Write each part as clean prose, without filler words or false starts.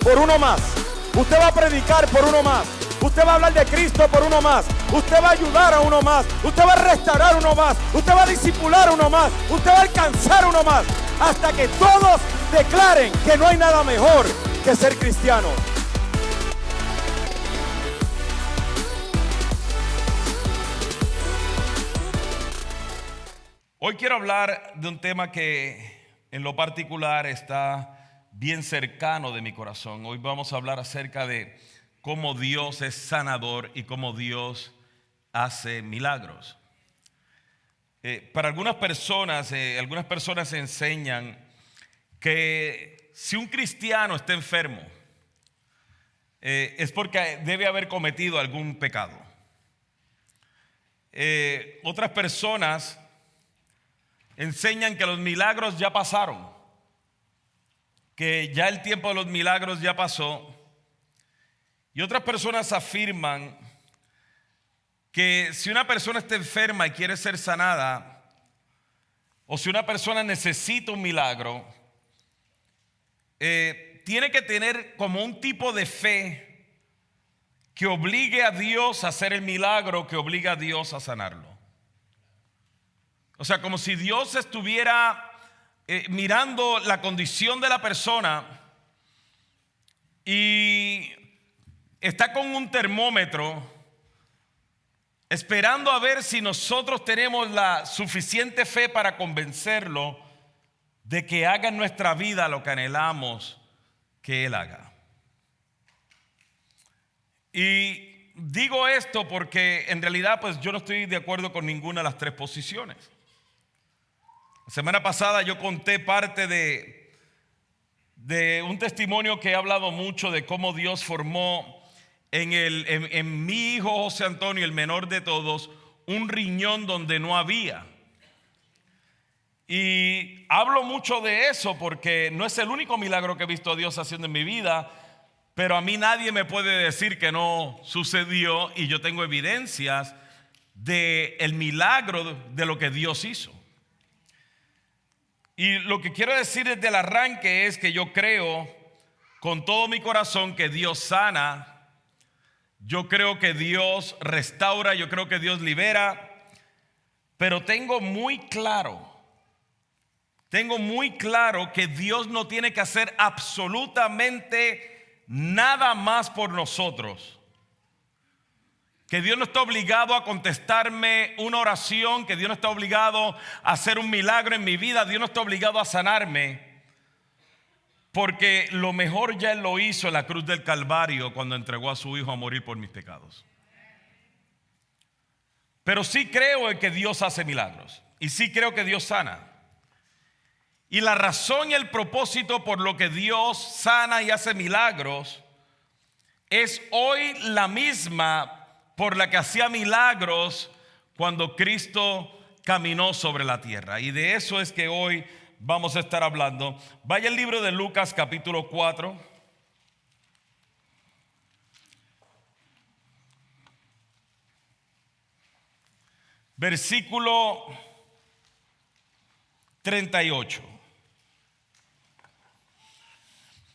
por uno más. Usted va a predicar por uno más. Usted va a hablar de Cristo por uno más. Usted va a ayudar a uno más. Usted va a restaurar a uno más. Usted va a discipular a uno más. Usted va a alcanzar a uno más. Hasta que todos declaren que no hay nada mejor que ser cristiano. Hoy quiero hablar de un tema que en lo particular está bien cercano de mi corazón. Hoy vamos a hablar acerca de cómo Dios es sanador y cómo Dios hace milagros. Para algunas personas enseñan que si un cristiano está enfermo, es porque debe haber cometido algún pecado. Otras personas enseñan que los milagros ya pasaron, que ya el tiempo de los milagros ya pasó. Y otras personas afirman que si una persona está enferma y quiere ser sanada, o si una persona necesita un milagro, tiene que tener como un tipo de fe que obligue a Dios a hacer el milagro, que obligue a Dios a sanarlo. O sea, como si Dios estuviera mirando la condición de la persona y está con un termómetro esperando a ver si nosotros tenemos la suficiente fe para convencerlo de que haga en nuestra vida lo que anhelamos que Él haga. Y digo esto porque en realidad pues yo no estoy de acuerdo con ninguna de las tres posiciones. La semana pasada yo conté parte de un testimonio que he hablado mucho de cómo Dios formó en mi hijo José Antonio, el menor de todos, un riñón donde no había. Y hablo mucho de eso porque no es el único milagro que he visto a Dios haciendo en mi vida, pero a mí nadie me puede decir que no sucedió y yo tengo evidencias del milagro de lo que Dios hizo. Y lo que quiero decir desde el arranque es que yo creo con todo mi corazón que Dios sana, yo creo que Dios restaura, yo creo que Dios libera, pero tengo muy claro que Dios no tiene que hacer absolutamente nada más por nosotros. Que Dios no está obligado a contestarme una oración, que Dios no está obligado a hacer un milagro en mi vida, Dios no está obligado a sanarme, porque lo mejor ya Él lo hizo en la cruz del Calvario cuando entregó a su Hijo a morir por mis pecados. Pero sí creo en que Dios hace milagros y sí creo que Dios sana. Y la razón y el propósito por lo que Dios sana y hace milagros es hoy la misma por la que hacía milagros cuando Cristo caminó sobre la tierra. Y de eso es que hoy vamos a estar hablando. Vaya al libro de Lucas capítulo 4. Versículo 38.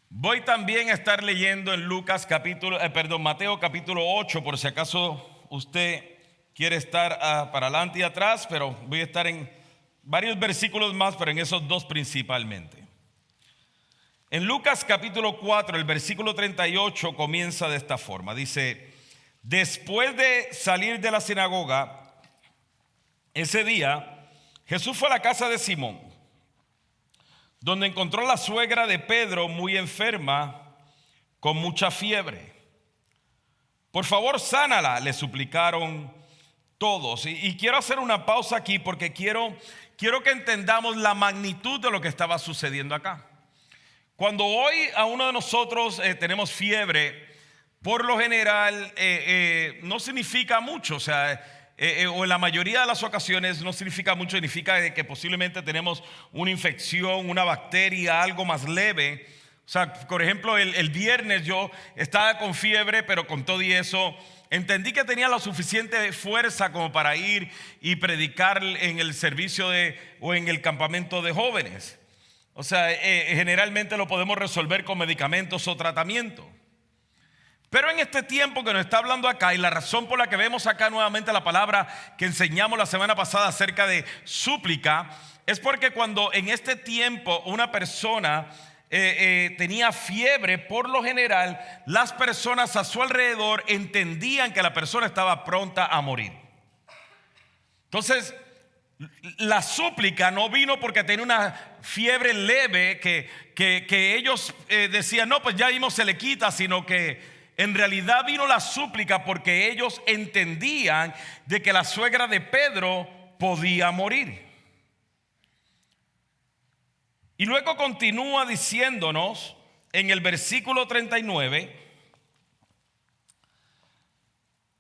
Voy también a estar leyendo en Mateo capítulo 8, por si acaso usted quiere estar para adelante y atrás, pero voy a estar en varios versículos más, pero en esos dos principalmente. En Lucas capítulo 4, el versículo 38 comienza de esta forma. Dice: después de salir de la sinagoga, ese día Jesús fue a la casa de Simón, donde encontró a la suegra de Pedro muy enferma, con mucha fiebre. Por favor, sánala, le suplicaron todos. Y quiero hacer una pausa aquí porque quiero que entendamos la magnitud de lo que estaba sucediendo acá. Cuando hoy a uno de nosotros tenemos fiebre, por lo general no significa mucho, o en la mayoría de las ocasiones no significa mucho, significa que posiblemente tenemos una infección, una bacteria, algo más leve. O sea, por ejemplo, el viernes yo estaba con fiebre, pero con todo y eso entendí que tenía la suficiente fuerza como para ir y predicar en el servicio o en el campamento de jóvenes. O sea, generalmente lo podemos resolver con medicamentos o tratamiento. Pero en este tiempo que nos está hablando acá, y la razón por la que vemos acá nuevamente la palabra que enseñamos la semana pasada acerca de súplica, es porque cuando en este tiempo una persona tenía fiebre, por lo general las personas a su alrededor entendían que la persona estaba pronta a morir. Entonces, la súplica no vino porque tenía una fiebre leve que ellos decían, no, pues ya mismo se le quita, sino que en realidad vino la súplica porque ellos entendían de que la suegra de Pedro podía morir. Y luego continúa diciéndonos en el versículo 39,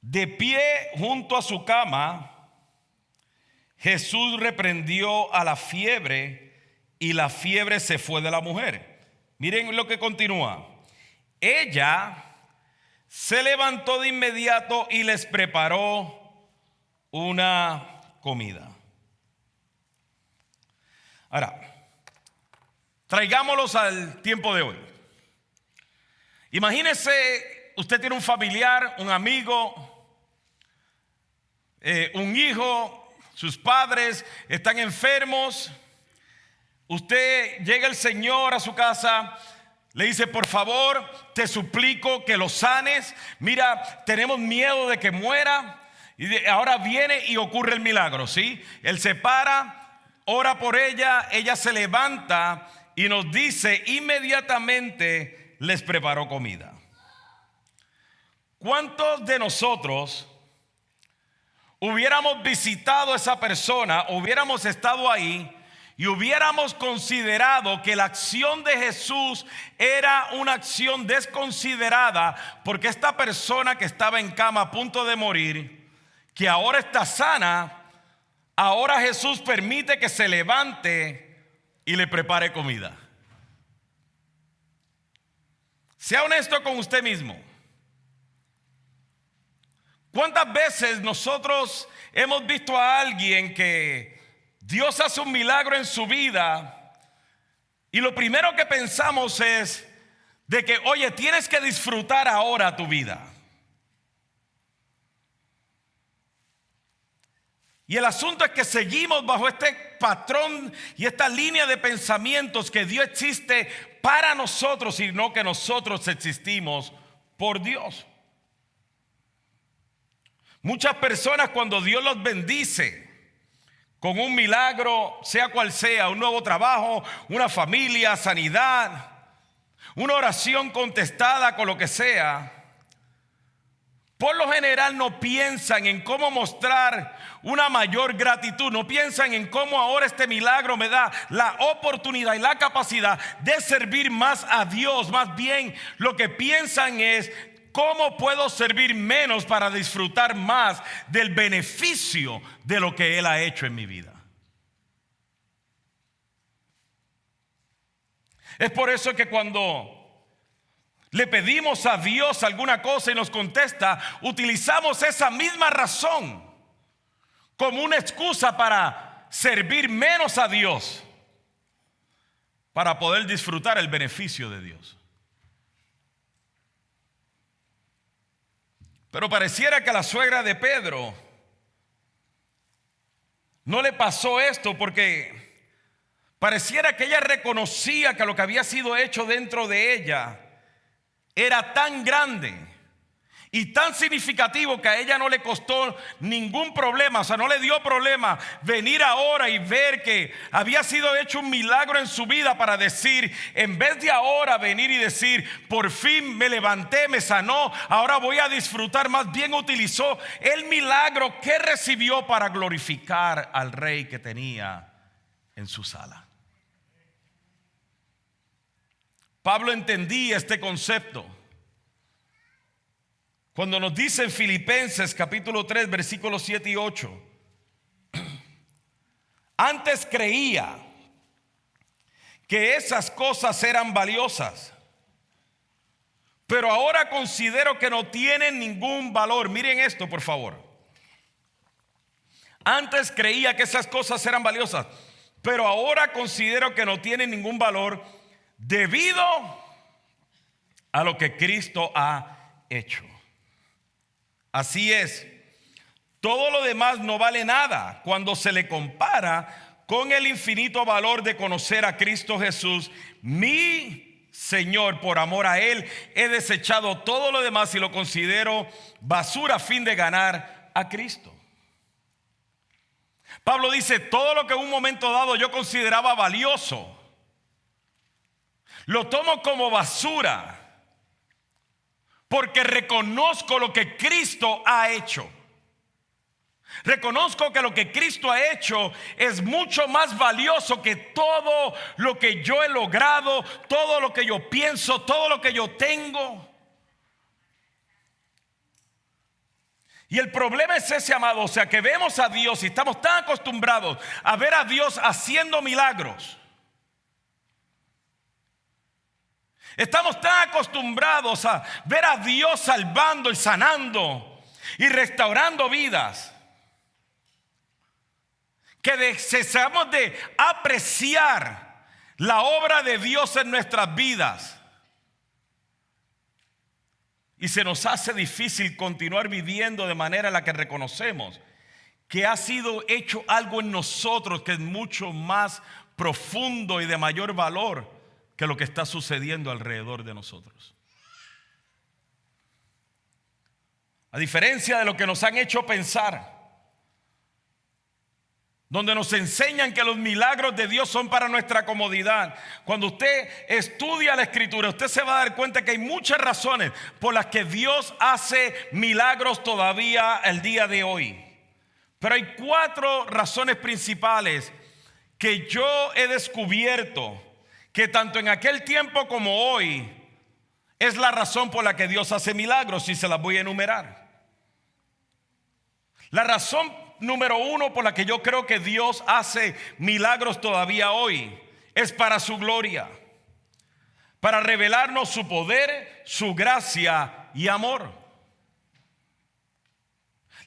de pie junto a su cama, Jesús reprendió a la fiebre y la fiebre se fue de la mujer. Miren lo que continúa. Ella se levantó de inmediato y les preparó una comida. Ahora, traigámoslos al tiempo de hoy. Imagínese, usted tiene un familiar, un amigo, un hijo, sus padres están enfermos. Usted llega el Señor a su casa, le dice, por favor, te suplico que lo sanes. Mira, tenemos miedo de que muera. Y ahora viene y ocurre el milagro, ¿sí? Él se para, ora por ella, ella se levanta y nos dice, inmediatamente les preparó comida. ¿Cuántos de nosotros hubiéramos visitado a esa persona, hubiéramos estado ahí y hubiéramos considerado que la acción de Jesús era una acción desconsiderada porque esta persona que estaba en cama a punto de morir, que ahora está sana, ahora Jesús permite que se levante y le prepare comida? Sea honesto con usted mismo. ¿Cuántas veces nosotros hemos visto a alguien que Dios hace un milagro en su vida y lo primero que pensamos es de que, oye, tienes que disfrutar ahora tu vida? Y el asunto es que seguimos bajo este patrón y esta línea de pensamientos que Dios existe para nosotros y no que nosotros existimos por Dios. Muchas personas, cuando Dios los bendice con un milagro, sea cual sea, un nuevo trabajo, una familia, sanidad, una oración contestada con lo que sea, por lo general no piensan en cómo mostrar una mayor gratitud, no piensan en cómo ahora este milagro me da la oportunidad y la capacidad de servir más a Dios. Más bien lo que piensan es, ¿cómo puedo servir menos para disfrutar más del beneficio de lo que Él ha hecho en mi vida? Es por eso que cuando le pedimos a Dios alguna cosa y nos contesta, utilizamos esa misma razón como una excusa para servir menos a Dios, para poder disfrutar el beneficio de Dios. Pero pareciera que a la suegra de Pedro no le pasó esto, porque pareciera que ella reconocía que lo que había sido hecho dentro de ella era tan grande y tan significativo que a ella no le costó ningún problema, o sea, no le dio problema venir ahora y ver que había sido hecho un milagro en su vida para decir, en vez de ahora venir y decir, por fin me levanté, me sanó, ahora voy a disfrutar, más bien utilizó el milagro que recibió para glorificar al rey que tenía en su sala. Pablo entendía este concepto cuando nos dice en Filipenses capítulo 3 versículos 7 y 8, antes creía que esas cosas eran valiosas, pero ahora considero que no tienen ningún valor. Miren esto, por favor. Antes creía que esas cosas eran valiosas, pero ahora considero que no tienen ningún valor debido a lo que Cristo ha hecho. Así es, todo lo demás no vale nada cuando se le compara con el infinito valor de conocer a Cristo Jesús, mi Señor. Por amor a Él he desechado todo lo demás y lo considero basura a fin de ganar a Cristo. Pablo dice, todo lo que en un momento dado yo consideraba valioso, lo tomo como basura, porque reconozco lo que Cristo ha hecho. Reconozco que lo que Cristo ha hecho es mucho más valioso que todo lo que yo he logrado, todo lo que yo pienso, todo lo que yo tengo. Y el problema es ese, amado, o sea, que vemos a Dios y estamos tan acostumbrados a ver a Dios haciendo milagros. Estamos tan acostumbrados a ver a Dios salvando y sanando y restaurando vidas, que cesamos de apreciar la obra de Dios en nuestras vidas. Y se nos hace difícil continuar viviendo de manera en la que reconocemos que ha sido hecho algo en nosotros que es mucho más profundo y de mayor valor que lo que está sucediendo alrededor de nosotros. A diferencia de lo que nos han hecho pensar, donde nos enseñan que los milagros de Dios son para nuestra comodidad. Cuando usted estudia la Escritura, usted se va a dar cuenta que hay muchas razones por las que Dios hace milagros todavía el día de hoy. Pero hay 4 razones principales que yo he descubierto que tanto en aquel tiempo como hoy es la razón por la que Dios hace milagros, y se las voy a enumerar. La razón número 1 por la que yo creo que Dios hace milagros todavía hoy es para su gloria, para revelarnos su poder, su gracia y amor.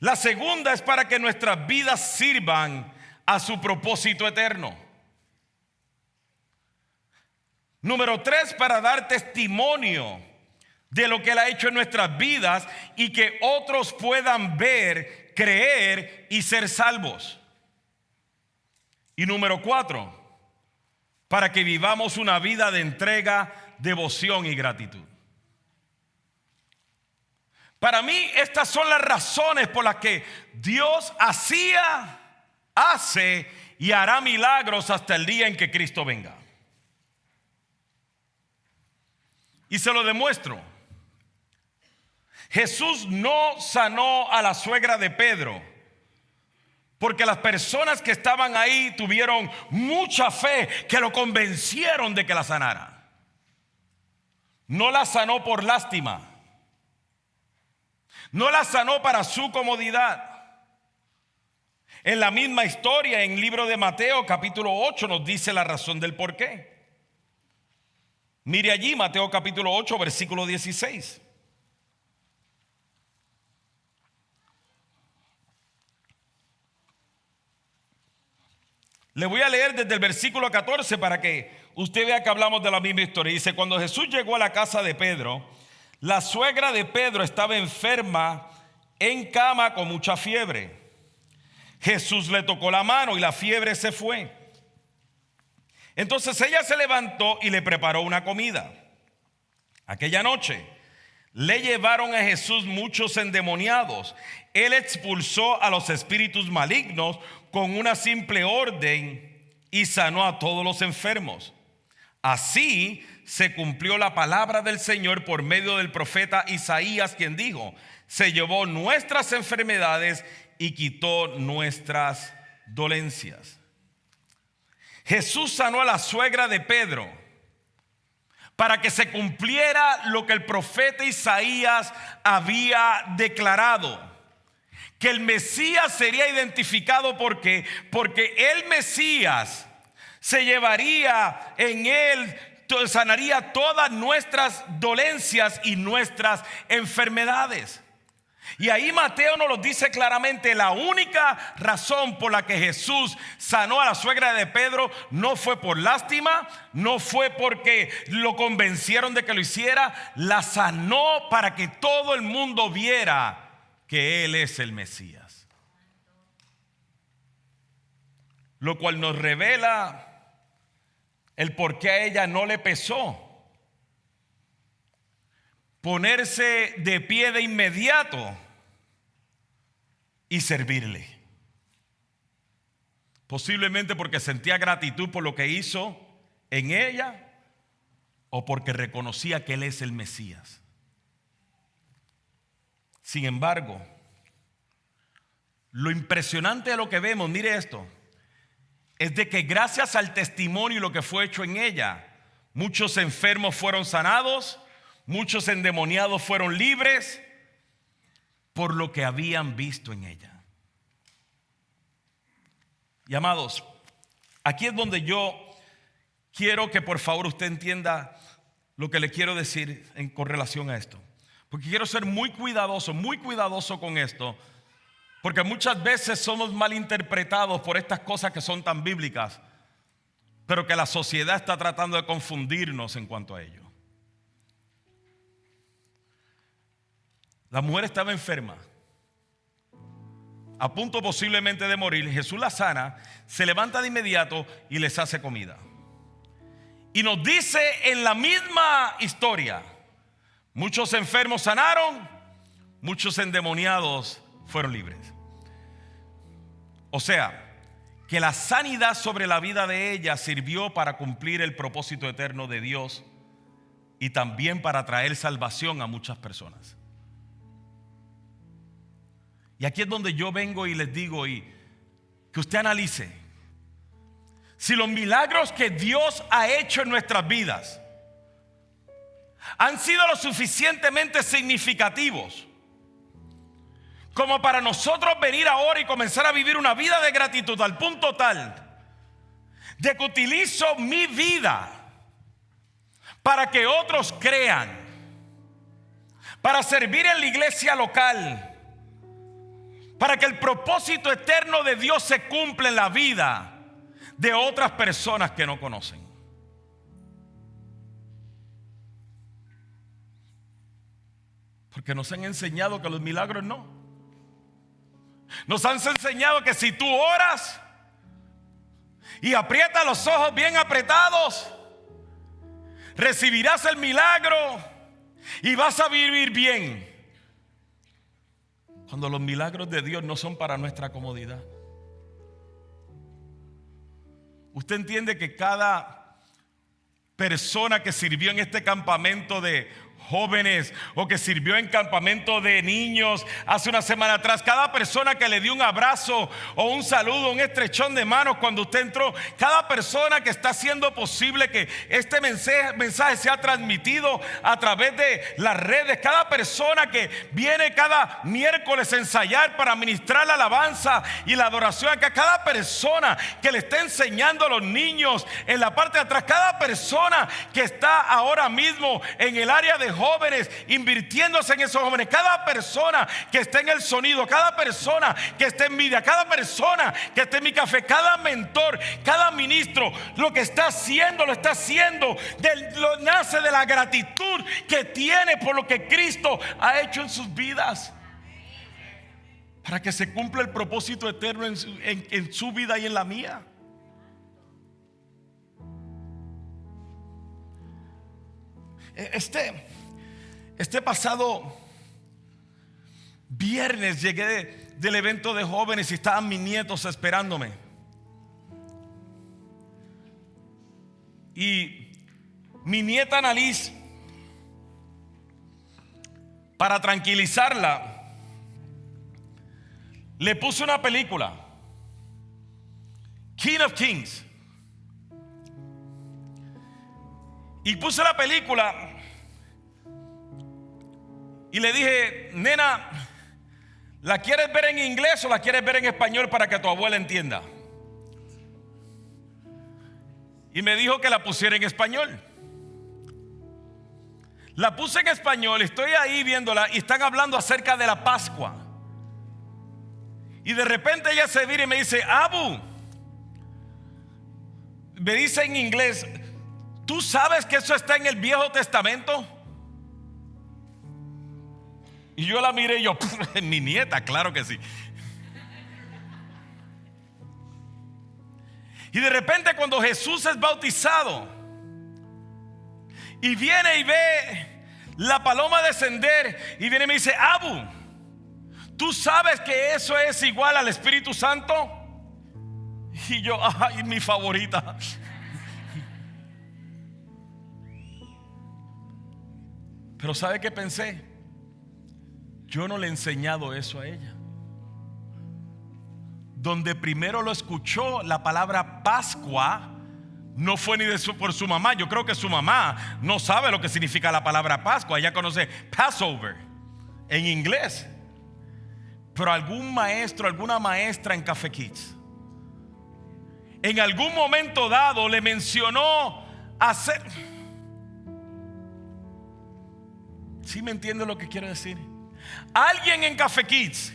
La segunda es para que nuestras vidas sirvan a su propósito eterno. Número 3, para dar testimonio de lo que Él ha hecho en nuestras vidas y que otros puedan ver, creer y ser salvos. Y número 4, para que vivamos una vida de entrega, devoción y gratitud. Para mí estas son las razones por las que Dios hacía, hace y hará milagros hasta el día en que Cristo venga. Y se lo demuestro. Jesús no sanó a la suegra de Pedro porque las personas que estaban ahí tuvieron mucha fe que lo convencieron de que la sanara. No la sanó por lástima. No la sanó para su comodidad. En la misma historia, en el libro de Mateo capítulo 8 nos dice la razón del por qué. Mire allí, Mateo capítulo 8, versículo 16. Le voy a leer desde el versículo 14 para que usted vea que hablamos de la misma historia. Dice, cuando Jesús llegó a la casa de Pedro, la suegra de Pedro estaba enferma en cama con mucha fiebre. Jesús le tocó la mano y la fiebre se fue. Entonces ella se levantó y le preparó una comida. Aquella noche le llevaron a Jesús muchos endemoniados. Él expulsó a los espíritus malignos con una simple orden y sanó a todos los enfermos. Así se cumplió la palabra del Señor por medio del profeta Isaías, quien dijo: se llevó nuestras enfermedades y quitó nuestras dolencias. Jesús sanó a la suegra de Pedro para que se cumpliera lo que el profeta Isaías había declarado, que el Mesías sería identificado porque el Mesías se llevaría en él, sanaría todas nuestras dolencias y nuestras enfermedades. Y ahí Mateo nos lo dice claramente: la única razón por la que Jesús sanó a la suegra de Pedro no fue por lástima, no fue porque lo convencieron de que lo hiciera. La sanó para que todo el mundo viera que Él es el Mesías. Lo cual nos revela el por qué a ella no le pesó ponerse de pie de inmediato y servirle. Posiblemente porque sentía gratitud por lo que hizo en ella, o porque reconocía que Él es el Mesías. Sin embargo, lo impresionante de lo que vemos, mire esto, es de que gracias al testimonio y lo que fue hecho en ella, muchos enfermos fueron sanados, muchos endemoniados fueron libres por lo que habían visto en ella. Y amados, aquí es donde yo quiero que por favor usted entienda lo que le quiero decir con relación a esto. Porque quiero ser muy cuidadoso con esto. Porque muchas veces somos malinterpretados por estas cosas que son tan bíblicas, pero que la sociedad está tratando de confundirnos en cuanto a ello. La mujer estaba enferma, a punto posiblemente de morir. Jesús la sana, se levanta de inmediato y les hace comida. Y nos dice en la misma historia: muchos enfermos sanaron, muchos endemoniados fueron libres. O sea, que la sanidad sobre la vida de ella sirvió para cumplir el propósito eterno de Dios y también para traer salvación a muchas personas. Y aquí es donde yo vengo y les digo, y que usted analice si los milagros que Dios ha hecho en nuestras vidas han sido lo suficientemente significativos como para nosotros venir ahora y comenzar a vivir una vida de gratitud al punto tal de que utilizo mi vida para que otros crean, para servir en la iglesia local, para que el propósito eterno de Dios se cumpla en la vida de otras personas que no conocen. Porque nos han enseñado que los milagros no. Nos han enseñado que si tú oras y aprietas los ojos bien apretados, recibirás el milagro y vas a vivir bien. Cuando los milagros de Dios no son para nuestra comodidad. Usted entiende que cada persona que sirvió en este campamento de jóvenes o que sirvió en campamento de niños hace una semana atrás, cada persona que le dio un abrazo o un saludo, un estrechón de manos cuando usted entró, cada persona que está haciendo posible que este mensaje sea transmitido a través de las redes, cada persona que viene cada miércoles a ensayar para ministrar la alabanza y la adoración acá, cada persona que le está enseñando a los niños en la parte de atrás, cada persona que está ahora mismo en el área de jóvenes, invirtiéndose en esos jóvenes, cada persona que esté en el sonido, cada persona que esté en media, cada persona que esté en mi café, cada mentor, cada ministro, lo que está haciendo, lo está haciendo, nace de la gratitud que tiene por lo que Cristo ha hecho en sus vidas, para que se cumpla el propósito eterno en su vida y en la mía. Este pasado viernes llegué del evento de jóvenes y estaban mis nietos esperándome. Y mi nieta Annalise, para tranquilizarla, le puse una película, King of Kings. Y puse la película y le dije: nena, ¿la quieres ver en inglés o la quieres ver en español para que tu abuela entienda? Y me dijo que la pusiera en español. La puse en español, estoy ahí viéndola y están hablando acerca de la Pascua. Y de repente ella se vira y me dice: Abu, me dice en inglés, ¿tú sabes que eso está en el Viejo Testamento? Y yo la miré y yo, mi nieta, claro que sí. Y de repente cuando Jesús es bautizado y viene y ve la paloma descender y viene y me dice: Abu, ¿tú sabes que eso es igual al Espíritu Santo? Y yo, ay, mi favorita. Pero ¿sabe qué pensé? Yo no le he enseñado eso a ella. Donde primero lo escuchó la palabra Pascua, no fue ni por su mamá. Yo creo que su mamá no sabe lo que significa la palabra Pascua. Ella conoce Passover en inglés. Pero algún maestro, alguna maestra en Café Kids, en algún momento dado le mencionó hacer. ¿Sí me entiende lo que quiero decir? Alguien en Café Kids,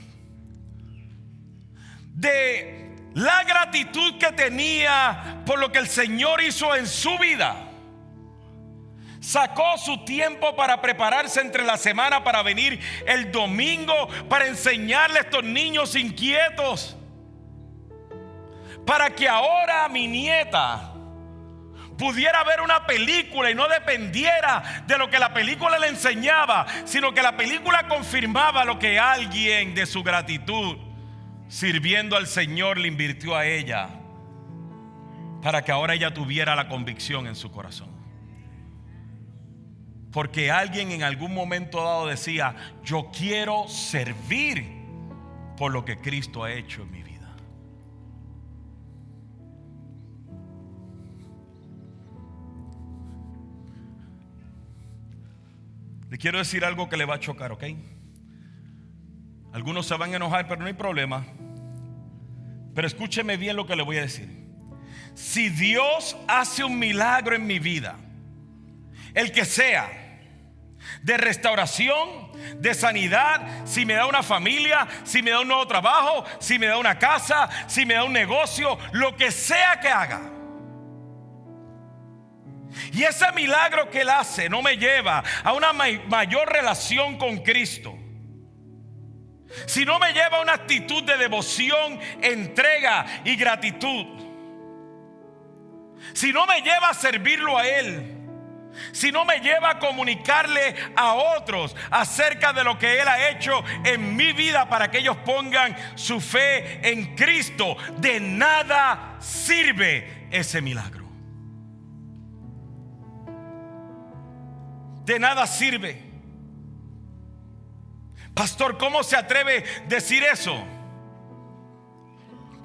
de la gratitud que tenía por lo que el Señor hizo en su vida, sacó su tiempo para prepararse entre la semana para venir el domingo para enseñarle a estos niños inquietos, para que ahora mi nieta pudiera ver una película y no dependiera de lo que la película le enseñaba, sino que la película confirmaba lo que alguien de su gratitud sirviendo al Señor le invirtió a ella, para que ahora ella tuviera la convicción en su corazón. Porque alguien en algún momento dado decía: yo quiero servir por lo que Cristo ha hecho en mi vida. Le quiero decir algo que le va a chocar, ¿ok? Algunos se van a enojar, pero no hay problema. Pero escúcheme bien lo que le voy a decir. Si Dios hace un milagro en mi vida, el que sea, de restauración, de sanidad, si me da una familia, si me da un nuevo trabajo, si me da una casa, si me da un negocio, lo que sea que haga, y ese milagro que Él hace no me lleva a una mayor relación con Cristo, si no me lleva a una actitud de devoción, entrega y gratitud, si no me lleva a servirlo a Él, si no me lleva a comunicarle a otros acerca de lo que Él ha hecho en mi vida para que ellos pongan su fe en Cristo, de nada sirve ese milagro. De nada sirve. Pastor, ¿cómo se atreve a decir eso?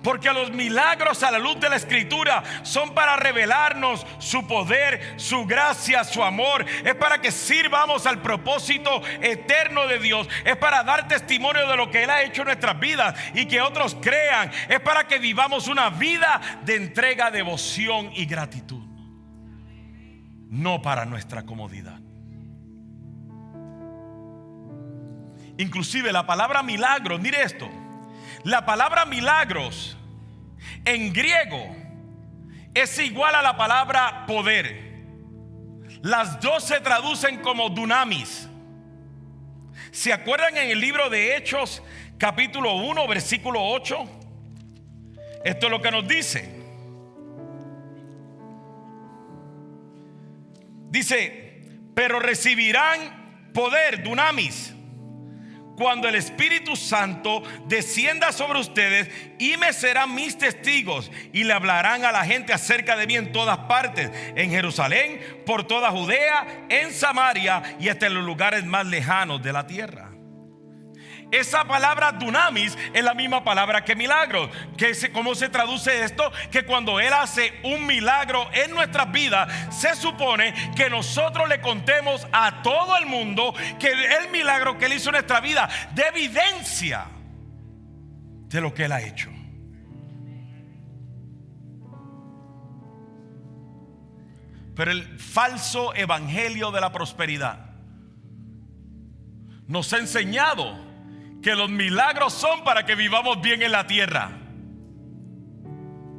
Porque los milagros a la luz de la Escritura son para revelarnos su poder, su gracia, su amor. Es para que sirvamos al propósito eterno de Dios. Es para dar testimonio de lo que Él ha hecho en nuestras vidas y que otros crean. Es para que vivamos una vida de entrega, devoción y gratitud, no para nuestra comodidad. Inclusive la palabra milagros, mire esto, la palabra milagros en griego es igual a la palabra poder. Las dos se traducen como dunamis. ¿Se acuerdan en el libro de Hechos capítulo 1 versículo 8? Esto es lo que nos dice. Dice: pero recibirán poder, dunamis, cuando el Espíritu Santo descienda sobre ustedes, y me serán mis testigos, y le hablarán a la gente acerca de mí en todas partes, en Jerusalén, por toda Judea, en Samaria y hasta en los lugares más lejanos de la tierra. Esa palabra dunamis es la misma palabra que milagro. ¿Cómo se traduce esto? Que cuando Él hace un milagro en nuestras vidas, se supone que nosotros le contemos a todo el mundo que el milagro que Él hizo en nuestra vida da evidencia de lo que Él ha hecho. Pero el falso evangelio de la prosperidad nos ha enseñado que los milagros son para que vivamos bien en la tierra.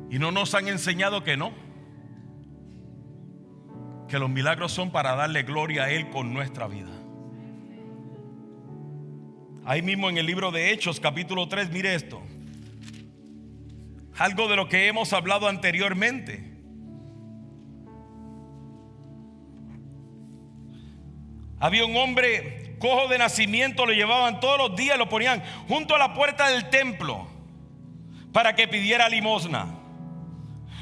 Y no nos han enseñado que no. Que los milagros son para darle gloria a Él con nuestra vida. Ahí mismo en el libro de Hechos, capítulo 3, mire esto. Algo de lo que hemos hablado anteriormente. Había un hombre cojo de nacimiento, lo llevaban todos los días, lo ponían junto a la puerta del templo para que pidiera limosna.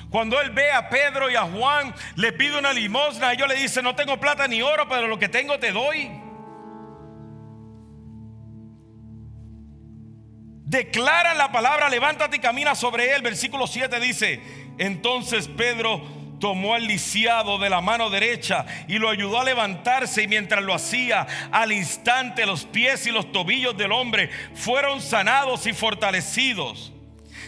Cuando él ve a Pedro y a Juan, le pide una limosna. Ellos le dicen: no tengo plata ni oro, pero lo que tengo te doy. Declaran la palabra: levántate y camina sobre él. Versículo 7 dice: entonces Pedro tomó al lisiado de la mano derecha y lo ayudó a levantarse, y mientras lo hacía, al instante los pies y los tobillos del hombre fueron sanados y fortalecidos.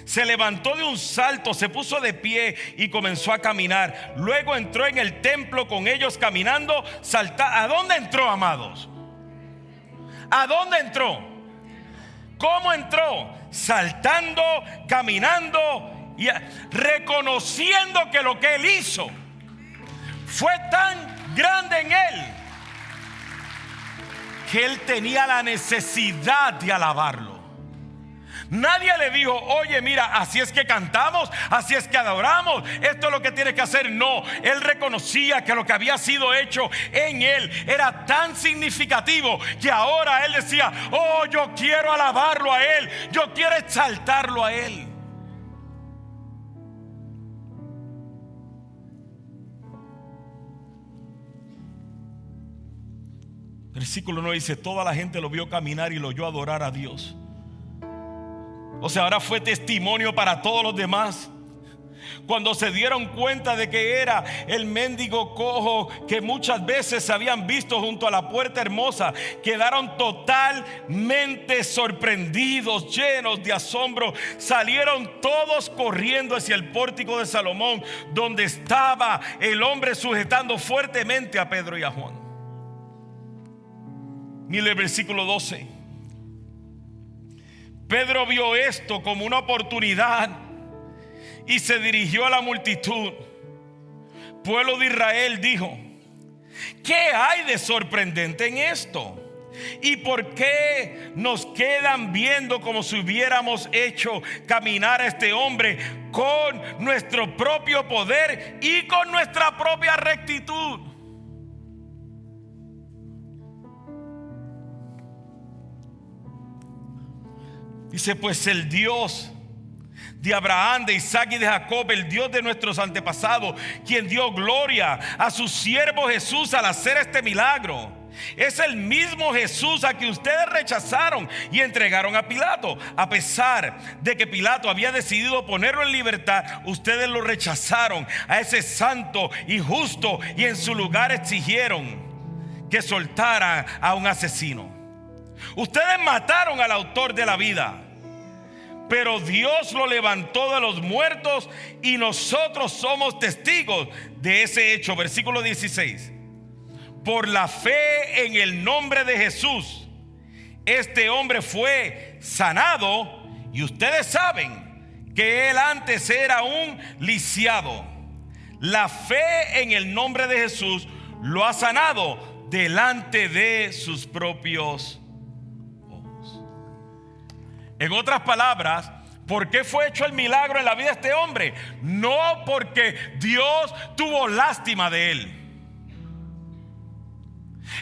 Se levantó de un salto, se puso de pie y comenzó a caminar. Luego entró en el templo con ellos caminando, ¿A dónde entró, amados? ¿A dónde entró? ¿Cómo entró? Saltando, caminando y reconociendo que lo que él hizo fue tan grande en él que él tenía la necesidad de alabarlo. Nadie le dijo: oye, mira, así es que cantamos, así es que adoramos, esto es lo que tienes que hacer. No, él reconocía que lo que había sido hecho en él era tan significativo que ahora él decía: oh, yo quiero alabarlo a él, yo quiero exaltarlo a él. Versículo 9 dice: toda la gente lo vio caminar y lo oyó adorar a Dios. O sea, ahora fue testimonio para todos los demás. Cuando se dieron cuenta de que era el mendigo cojo que muchas veces se habían visto junto a la puerta hermosa, quedaron totalmente sorprendidos, llenos de asombro. Salieron todos corriendo hacia el pórtico de Salomón, donde estaba el hombre sujetando fuertemente a Pedro y a Juan. Mire el versículo 12. Pedro vio esto como una oportunidad y se dirigió a la multitud. Pueblo de Israel, dijo: ¿qué hay de sorprendente en esto? ¿Y por qué nos quedan viendo como si hubiéramos hecho caminar a este hombre con nuestro propio poder y con nuestra propia rectitud? Dice: pues el Dios de Abraham, de Isaac y de Jacob, el Dios de nuestros antepasados, quien dio gloria a su siervo Jesús al hacer este milagro, es el mismo Jesús a quien ustedes rechazaron y entregaron a Pilato. A pesar de que Pilato había decidido ponerlo en libertad, ustedes lo rechazaron a ese santo y justo, y en su lugar exigieron que soltaran a un asesino. Ustedes mataron al autor de la vida, pero Dios lo levantó de los muertos y nosotros somos testigos de ese hecho. Versículo 16. Por la fe en el nombre de Jesús, este hombre fue sanado, y ustedes saben que él antes era un lisiado. La fe en el nombre de Jesús lo ha sanado delante de sus propios ojos. En otras palabras, ¿por qué fue hecho el milagro en la vida de este hombre? No porque Dios tuvo lástima de él.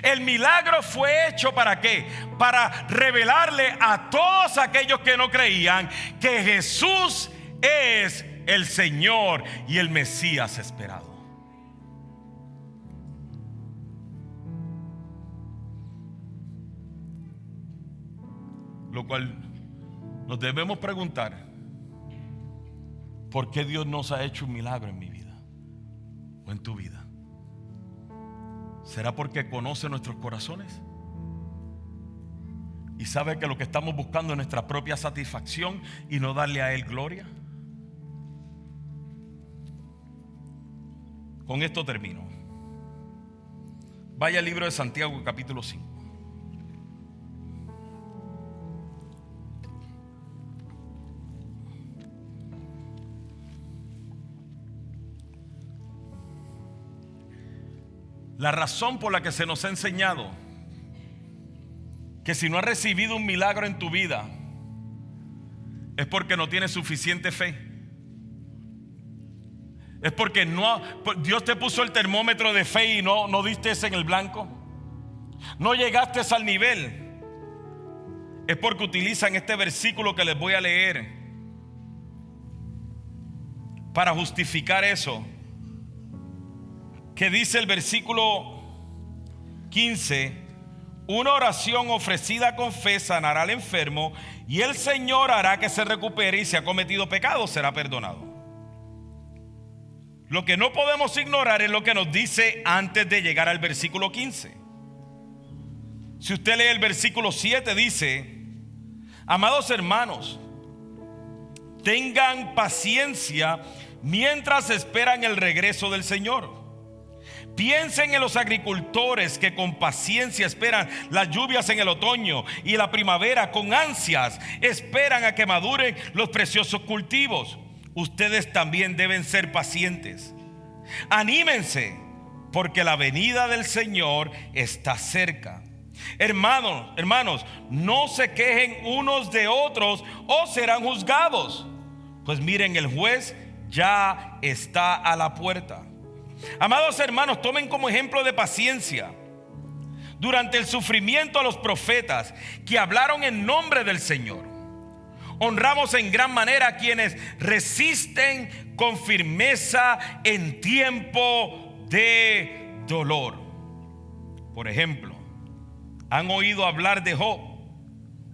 El milagro fue hecho ¿para qué? Para revelarle a todos aquellos que no creían que Jesús es el Señor y el Mesías esperado. Lo cual nos debemos preguntar: ¿por qué Dios nos ha hecho un milagro en mi vida o en tu vida? ¿Será porque conoce nuestros corazones y sabe que lo que estamos buscando es nuestra propia satisfacción y no darle a Él gloria? Con esto termino. Vaya al libro de Santiago, capítulo 5. La razón por la que se nos ha enseñado que si no has recibido un milagro en tu vida es porque no tienes suficiente fe. Es porque Dios te puso el termómetro de fe y no diste en el blanco. No llegaste al nivel. Es porque utilizan este versículo que les voy a leer para justificar eso. Que dice el versículo 15: una oración ofrecida con fe sanará al enfermo, y el Señor hará que se recupere, y si ha cometido pecado será perdonado. Lo que no podemos ignorar es lo que nos dice antes de llegar al versículo 15. Si usted lee el versículo 7, dice: amados hermanos, tengan paciencia mientras esperan el regreso del Señor. Piensen en los agricultores que con paciencia esperan las lluvias en el otoño y la primavera, con ansias esperan a que maduren los preciosos cultivos. Ustedes también deben ser pacientes. Anímense, porque la venida del Señor está cerca. Hermanos, no se quejen unos de otros o serán juzgados. Pues miren, el juez ya está a la puerta. Amados hermanos, tomen como ejemplo de paciencia durante el sufrimiento a los profetas que hablaron en nombre del Señor. Honramos en gran manera a quienes resisten con firmeza en tiempo de dolor. Por ejemplo, han oído hablar de Job,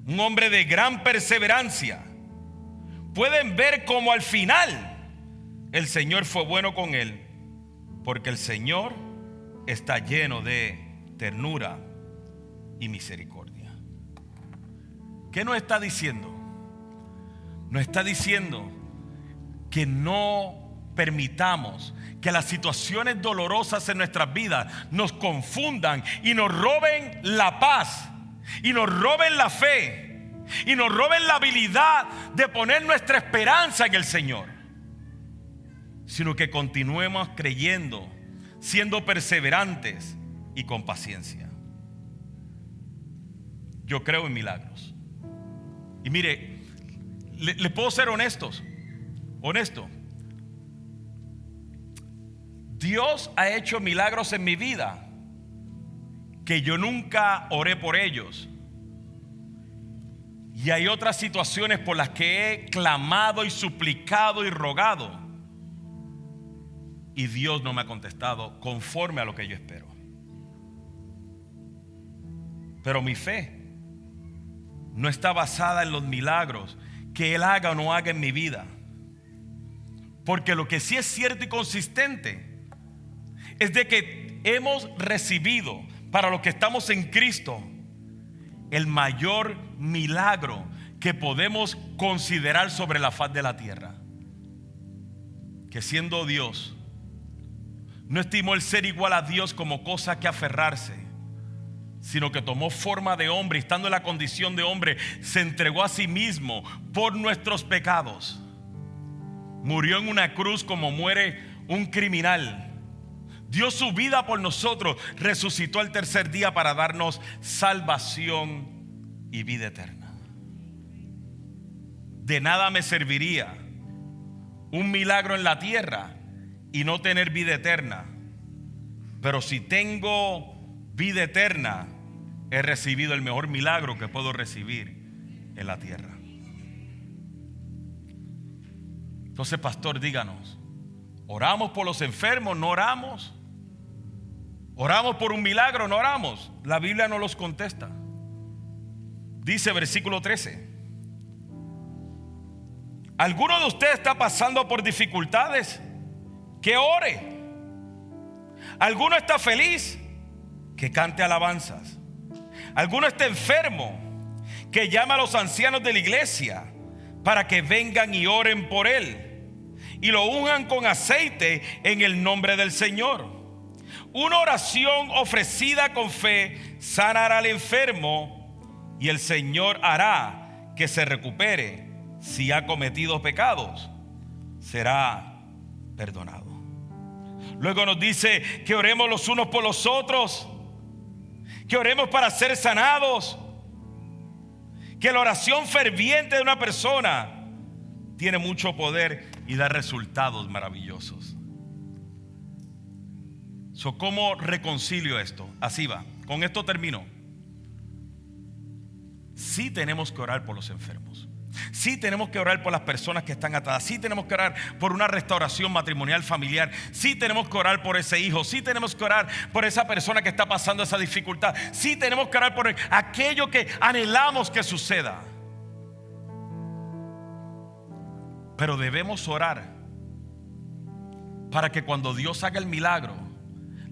un hombre de gran perseverancia. Pueden ver cómo al final el Señor fue bueno con él, porque el Señor está lleno de ternura y misericordia. ¿Qué nos está diciendo? Nos está diciendo que no permitamos que las situaciones dolorosas en nuestras vidas nos confundan y nos roben la paz, y nos roben la fe, y nos roben la habilidad de poner nuestra esperanza en el Señor, sino que continuemos creyendo, siendo perseverantes y con paciencia. Yo creo en milagros. Y mire, le puedo ser honesto. Dios ha hecho milagros en mi vida que yo nunca oré por ellos. Y hay otras situaciones por las que he clamado y suplicado y rogado, y Dios no me ha contestado conforme a lo que yo espero. Pero mi fe no está basada en los milagros que Él haga o no haga en mi vida. Porque lo que sí es cierto y consistente es de que hemos recibido, para los que estamos en Cristo, el mayor milagro que podemos considerar sobre la faz de la tierra. Que siendo Dios, no estimó el ser igual a Dios como cosa que aferrarse, sino que tomó forma de hombre, y estando en la condición de hombre, se entregó a sí mismo por nuestros pecados. Murió en una cruz como muere un criminal. Dio su vida por nosotros, resucitó al tercer día para darnos salvación y vida eterna. De nada me serviría un milagro en la tierra y no tener vida eterna. Pero si tengo vida eterna, he recibido el mejor milagro que puedo recibir en la tierra. Entonces, pastor, díganos, ¿oramos por los enfermos? ¿No oramos? ¿Oramos por un milagro? ¿No oramos? La Biblia no los contesta. Dice versículo 13: ¿alguno de ustedes está pasando por dificultades? Que ore. ¿Alguno está feliz? Que cante alabanzas. ¿Alguno está enfermo? Que llame a los ancianos de la iglesia para que vengan y oren por él y lo unjan con aceite en el nombre del Señor. Una oración ofrecida con fe sanará al enfermo, y el Señor hará que se recupere. Si ha cometido pecados, será perdonado. Luego nos dice que oremos los unos por los otros, que oremos para ser sanados, que la oración ferviente de una persona tiene mucho poder y da resultados maravillosos. ¿Cómo reconcilio esto? Así va, con esto termino. Sí tenemos que orar por los enfermos. Sí tenemos que orar por las personas que están atadas. Sí tenemos que orar por una restauración matrimonial familiar. Sí tenemos que orar por ese hijo. Sí tenemos que orar por esa persona que está pasando esa dificultad. Sí tenemos que orar por aquello que anhelamos que suceda. Pero debemos orar para que cuando Dios haga el milagro,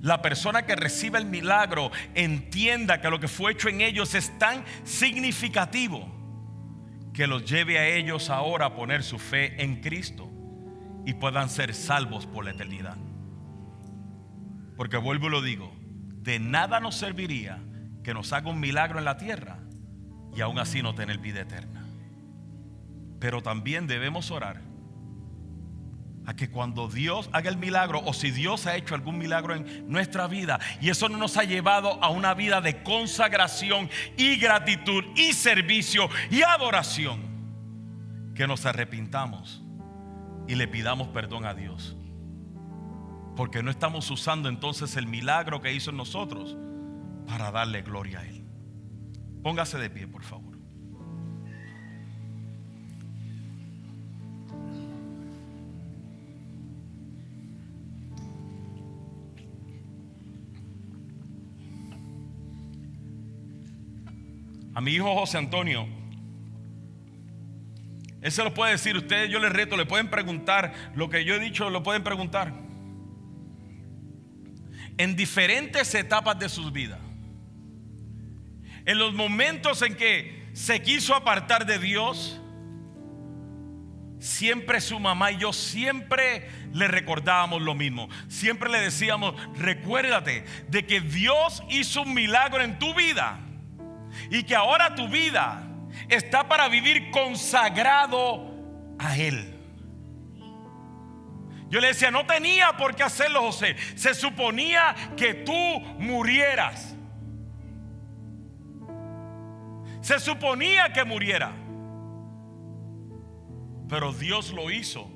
la persona que reciba el milagro entienda que lo que fue hecho en ellos es tan significativo que los lleve a ellos ahora a poner su fe en Cristo y puedan ser salvos por la eternidad. Porque vuelvo y lo digo, de nada nos serviría que nos haga un milagro en la tierra y aún así no tener vida eterna. Pero también debemos orar a que cuando Dios haga el milagro, o si Dios ha hecho algún milagro en nuestra vida y eso no nos ha llevado a una vida de consagración y gratitud y servicio y adoración, que nos arrepintamos y le pidamos perdón a Dios, porque no estamos usando entonces el milagro que hizo en nosotros para darle gloria a Él. Póngase de pie, por favor. A mi hijo José Antonio, él se lo puede decir. Ustedes, yo les reto, le pueden preguntar lo que yo he dicho, lo pueden preguntar. En diferentes etapas de sus vidas, en los momentos en que se quiso apartar de Dios, siempre su mamá y yo siempre le recordábamos lo mismo. Siempre le decíamos: recuérdate de que Dios hizo un milagro en tu vida y que ahora tu vida está para vivir consagrado a Él. Yo le decía: no tenía por qué hacerlo, José. Se suponía que tú murieras. Se suponía que muriera. Pero Dios lo hizo.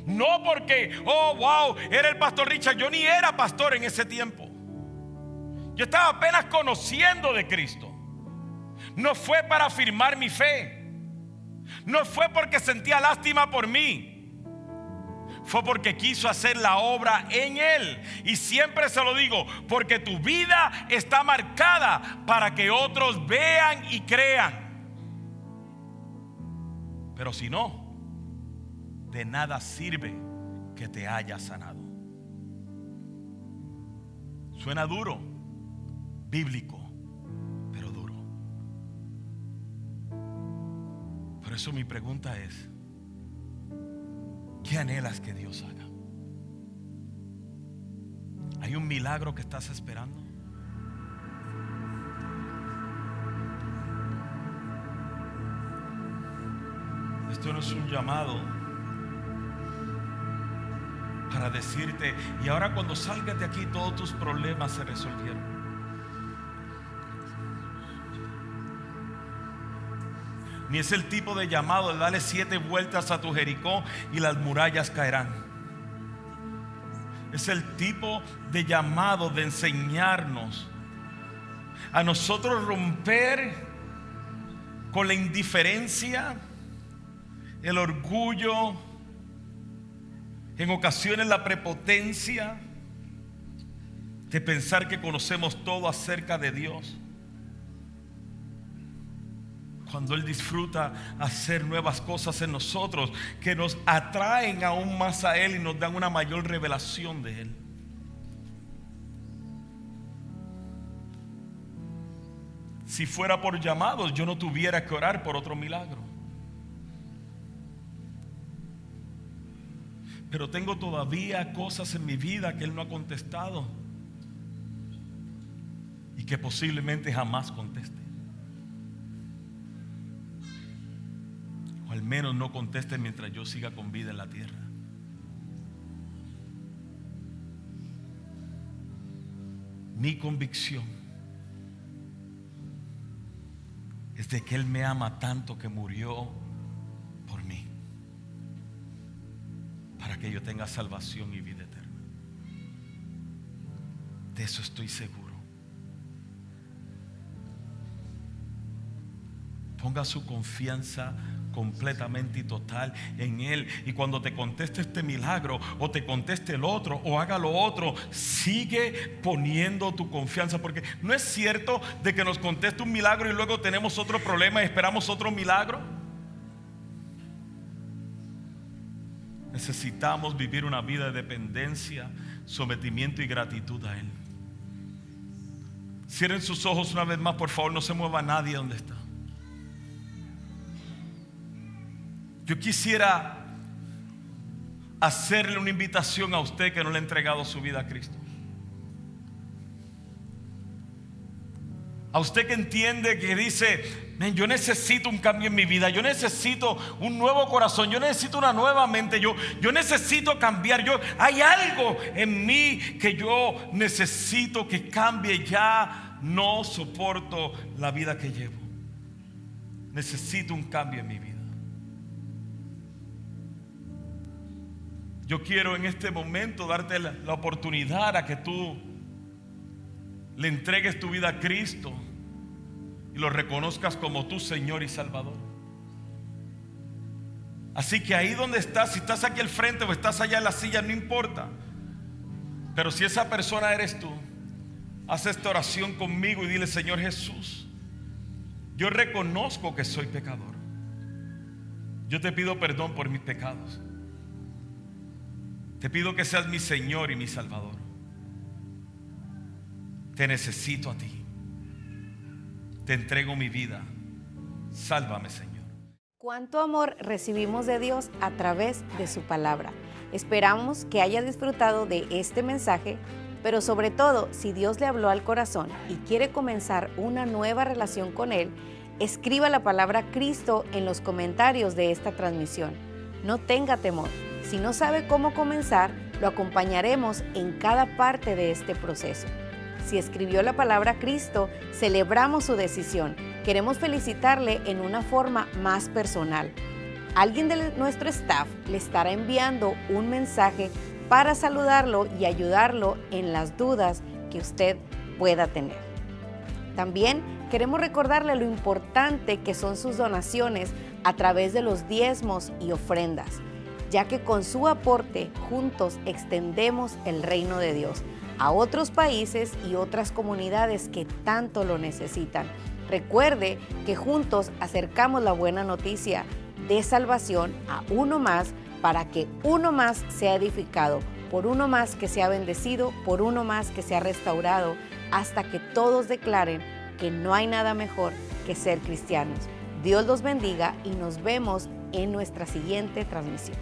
No porque, oh wow, era el pastor Richard. Yo ni era pastor en ese tiempo. Yo estaba apenas conociendo de Cristo. No fue para afirmar mi fe. No fue porque sentía lástima por mí. Fue porque quiso hacer la obra en Él. Y siempre se lo digo, porque tu vida está marcada para que otros vean y crean. Pero si no, de nada sirve que te haya sanado. Suena duro, bíblico, pero duro. Por eso mi pregunta es: ¿qué anhelas que Dios haga? ¿Hay un milagro que estás esperando? Esto no es un llamado para decirte: y ahora cuando salgas de aquí todos tus problemas se resolvieron. Ni es el tipo de llamado de darle 7 vueltas a tu Jericó y las murallas caerán. Es el tipo de llamado de enseñarnos a nosotros romper con la indiferencia, el orgullo, en ocasiones la prepotencia de pensar que conocemos todo acerca de Dios, cuando Él disfruta hacer nuevas cosas en nosotros que nos atraen aún más a Él y nos dan una mayor revelación de Él. Si fuera por llamados, yo no tuviera que orar por otro milagro. Pero tengo todavía cosas en mi vida que Él no ha contestado y que posiblemente jamás conteste. O al menos no conteste mientras yo siga con vida en la tierra. mi convicción es de que Él me ama tanto que murió por mí, para que yo tenga salvación y vida eterna. De eso estoy seguro. Ponga su confianza completamente y total en Él. Y cuando te conteste este milagro, o te conteste el otro, o haga lo otro, sigue poniendo tu confianza, porque no es cierto de que nos conteste un milagro y luego tenemos otro problema y esperamos otro milagro. Necesitamos vivir una vida de dependencia, sometimiento y gratitud a Él. Cierren sus ojos una vez más, por favor, no se mueva nadie donde está. Yo quisiera hacerle una invitación a usted que no le ha entregado su vida a Cristo. A usted que entiende, que dice: yo necesito un cambio en mi vida, yo necesito un nuevo corazón, yo necesito una nueva mente, yo necesito cambiar, hay algo en mí que yo necesito que cambie. Ya no soporto la vida que llevo, necesito un cambio en mi vida. Yo quiero en este momento darte la oportunidad a que tú le entregues tu vida a Cristo y lo reconozcas como tu Señor y Salvador. Así que ahí donde estás, si estás aquí al frente o estás allá en la silla, no importa. Pero si esa persona eres tú, haz esta oración conmigo y dile: Señor Jesús, yo reconozco que soy pecador. Yo te pido perdón por mis pecados. Te pido que seas mi Señor y mi Salvador. Te necesito a ti. Te entrego mi vida. Sálvame, Señor. Cuánto amor recibimos de Dios a través de su palabra. Esperamos que haya disfrutado de este mensaje, pero sobre todo, si Dios le habló al corazón y quiere comenzar una nueva relación con Él, escriba la palabra Cristo en los comentarios de esta transmisión. No tenga temor. Si no sabe cómo comenzar, lo acompañaremos en cada parte de este proceso. Si escribió la palabra Cristo, celebramos su decisión. Queremos felicitarle en una forma más personal. Alguien de nuestro staff le estará enviando un mensaje para saludarlo y ayudarlo en las dudas que usted pueda tener. También queremos recordarle lo importante que son sus donaciones a través de los diezmos y ofrendas, ya que con su aporte juntos extendemos el reino de Dios a otros países y otras comunidades que tanto lo necesitan. Recuerde que juntos acercamos la buena noticia de salvación a uno más, para que uno más sea edificado, por uno más que sea bendecido, por uno más que sea restaurado, hasta que todos declaren que no hay nada mejor que ser cristianos. Dios los bendiga y nos vemos en nuestra siguiente transmisión.